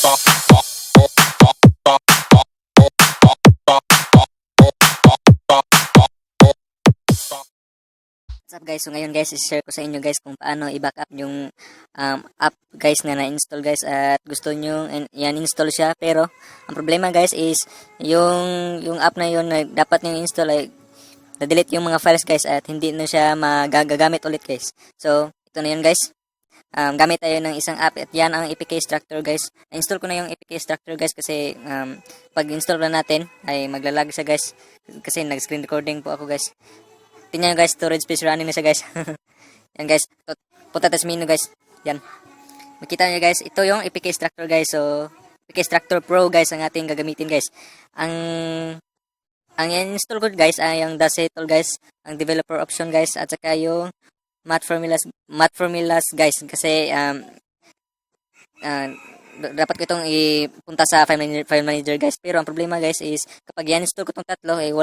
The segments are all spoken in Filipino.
What's up guys? So ngayon guys, i-share ko sa inyo guys kung paano i-backup yung app guys na na-install guys at gusto nyo yan install siya, pero ang problema guys is yung app na yun na dapat nyo install ay na-delete yung mga files guys at hindi na siya magagamit ulit guys. So ito na yun guys. Gamit tayo ng isang app at yan ang APK Extractor guys. Na-install ko na yung APK Extractor guys kasi pag install na natin ay maglalag siya guys kasi nag-screen recording po ako guys. Tingnan nyo guys, storage space running na siya guys. Yan guys, punta tayo sa menu guys. Yan. Makita nyo guys, ito yung APK Extractor guys. So, APK Extractor Pro guys ang ating gagamitin guys. Ang install ko guys ay yung Dacetal guys, ang developer option guys, at saka yung math formulas guys. Kasi, dapat ko itong ipunta sa file manager guys, pero ang problema guys is kapag yan-install ko itong tatlo ay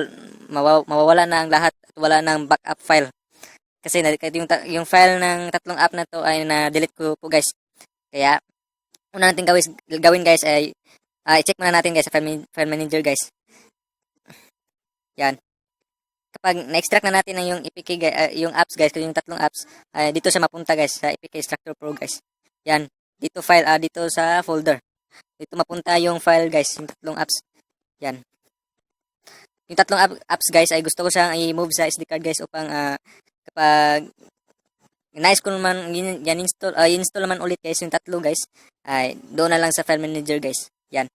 mawawala na ang lahat at wala nang backup file kasi yung file ng tatlong app na to ay na-delete ko po guys. Kaya una natin gawin guys ay i-check muna natin guys sa file manager guys. Yan, kapag na-extract na natin yung APK yung apps guys, yung tatlong apps, dito siya mapunta guys sa APK Extractor Pro guys. Yan, dito file, dito sa folder. Dito mapunta yung file guys, yung tatlong apps. Yan. Yung tatlong apps guys ay gusto ko siyang i-move sa SD card guys upang kapag nice ko naman yan install naman ulit guys yung tatlo guys, ay doon na lang sa file manager guys. Yan.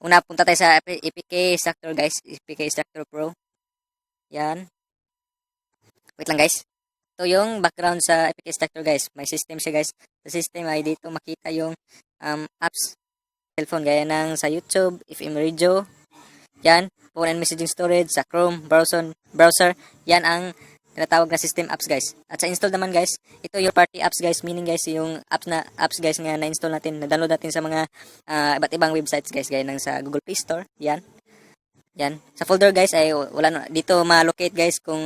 Una punta tayo sa APK Extractor guys, APK Extractor Pro. Yan. Wait lang guys. Ito yung background sa APK Extractor guys. May system siya guys. Sa system ay dito makita yung apps cellphone gaya ng sa YouTube, FM Radio. Yan, phone and messaging storage sa Chrome browser. Yan ang tinatawag na system apps guys. At sa install naman guys, ito yung party apps guys, meaning guys yung apps guys nga na-install natin, na-download natin sa mga iba't ibang websites guys gaya ng sa Google Play Store. Yan. Yan. Sa folder guys ay wala dito ma-locate guys kung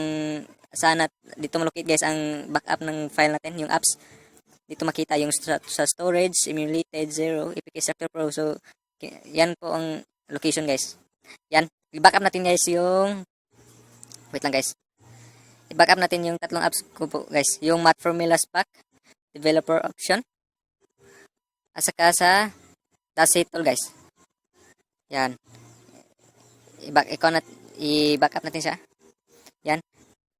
saan dito ma-locate guys ang backup ng file natin, yung apps. Dito makita yung sa storage, emulated 0, APK Extractor Pro. So yan po ang location guys. Yan. I-backup natin guys yung wait lang guys. I-backup natin yung tatlong apps ko po guys. Yung Math Formulas Pack, Developer Option, at saka sa Dacetal guys. Yan. I-backup natin siya. Yan.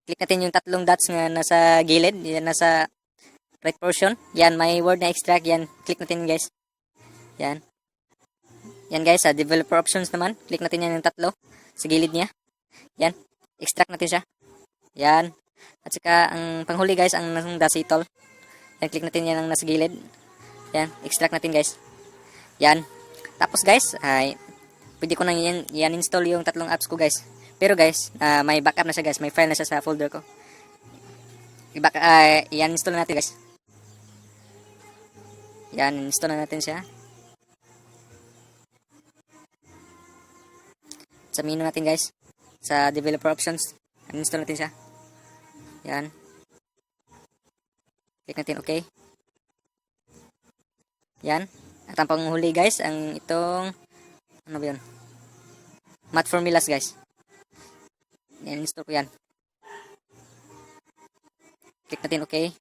Click natin yung tatlong dots nga nasa gilid. Yan, nasa right portion. Yan, may word na extract. Yan, click natin guys. Yan. Yan guys, sa developer options naman. Click natin yan yung tatlo sa gilid niya. Yan. Extract natin siya. Yan. At saka, ang panghuli guys, ang Dacetal. Yan, click natin yan ang nasa gilid. Yan, extract natin guys. Yan. Tapos guys, ay pwede ko nang yan install yung tatlong apps ko guys. Pero guys, may backup na siya guys. May file na siya sa folder ko. Yan install na natin guys. Yan, install na natin siya. Sa menu natin guys. Sa developer options. Install natin siya. Yan. Click natin okay. Yan. At ang panghuli guys, ang itong ano ba yun? Math Formulas guys. Yan, install ko yan. Click natin okay.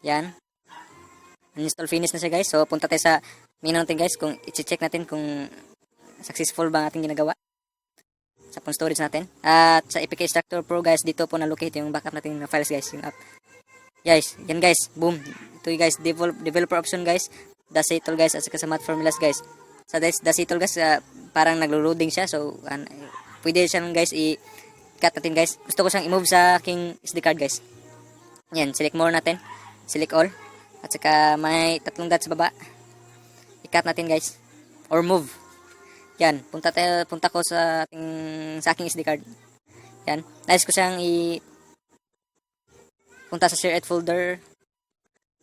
Yan. Install finish na siya guys. So punta tayo sa menu natin guys kung i-check natin kung successful ba ang ating ginagawa sa phone storage natin. At sa APK Extractor Pro guys, dito po na-locate yung backup natin na files guys, yung app. Guys, yan guys, boom. Ito yung guys, developer option guys, Dacetal guys, at saka sa Math Formulas guys. Sa Dacetal guys, parang naglo-loading siya. So, pwede siyang guys i-cut natin guys. Gusto ko siyang i-move sa aking SD card guys. Yan, select more natin. Select all. At saka may tatlong dots sa baba. I-cut natin guys. Or move. Yan, punta ko sa aking SD card. Yan, nice ko siyang punta sa share it folder.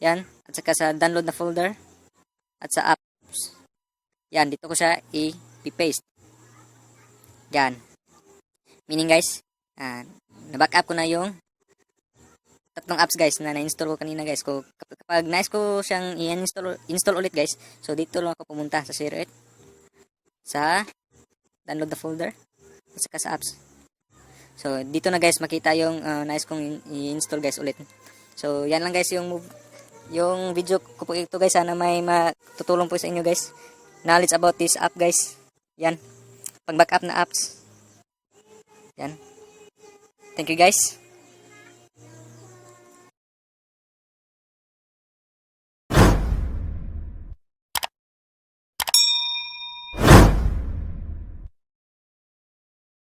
Yan, at saka sa download na folder. At sa apps. Yan, dito ko siya i-paste. Yan. Meaning guys, na-backup ko na yung tatlong apps guys na na-install ko kanina guys. Kapag nais ko siyang install ulit guys, so dito lang ako pumunta sa Zero 8, sa download the folder, at saka sa apps. So dito na guys makita yung nais kong i-install guys ulit. So yan lang guys yung video ko po ito guys. Sana may matutulong po sa inyo guys. Knowledge about this app guys. Yan. Pang backup na apps. Yan. Thank you guys.